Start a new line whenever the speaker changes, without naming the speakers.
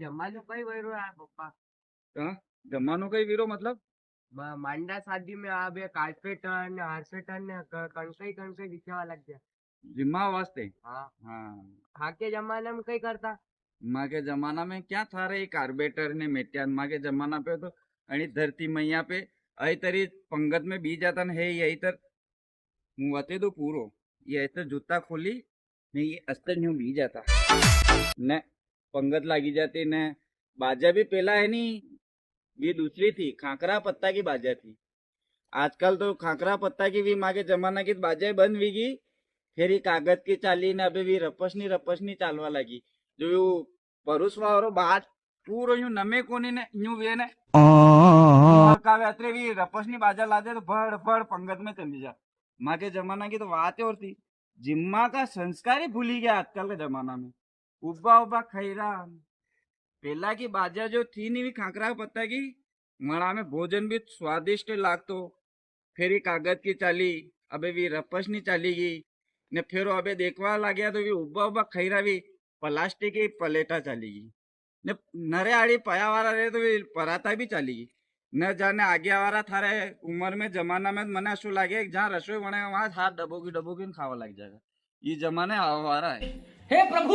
જમવાનું કઈ વયરું આ પપ્પા?
હા, જમવાનું કઈ વીરો મતલબ?
માંડા શાદી में આ બે કાર્પેટર ને હાર્સેટર ને કણસઈ કણસઈ વિચારવા લાગ્યા.
जिम्मा वास्ते।
हाँ,
हाँ,
खा के जमाने में कई करता.
माँ के जमाना में क्या था रे कार्बेटर ने मेटियान। माँ के जमाना पे तो आणि धरती मैया पे आई तरी पंगत में बी जाता न है यही तर હું વાતે તો પૂરો એ તો જૂતા ખોલી ને એ અસ્તર ન્યુ બી જતા ને पंगत लागी जाती ने बाजा भी पेला है नी ये दूसरी थी खाकरा पत्ता की बाजा थी। आजकल तो खाकरा पत्ता की भी माँ के जमाना की बाजा बंद हुई गई। फिर ये कागज की चाली ने अभी भी रपसनी चालवा लगी जो यू परुसवा और बात पूरो यूं नमे कोनी ने यूं वे ने कावे अत्रे भी रपसनी बाजा लादे तो भड़ भड़ पंगत में चली जा। माँ के जमाना की तो बात और थी। जिम्मा का संस्कार ही भूली गया आजकल के जमाना में। उबा उबा खैरा पेला की बाजा जो थी नहीं खाकरा पत्ता की मणा में भोजन भी स्वादिष्ट लागतो। फिर ये कागज की चाली अबे भी रपसनी चाली गई ने फिर अबे देखवा लाग्या तो भी उबा उबा खैरा भी प्लास्टिक की प्लेटा चाली गई ने नरे आड़ी पया वाला रहे तो भी पराता भी चाली गई। न जाने आगे वाला थारे उम्र में जमाना में मने ऐसा लगे जहाँ रसोई बने वहां हाथ डबोगी डबोगी खावा लग जाएगा। ये जमाने आवारा है।
हे प्रभु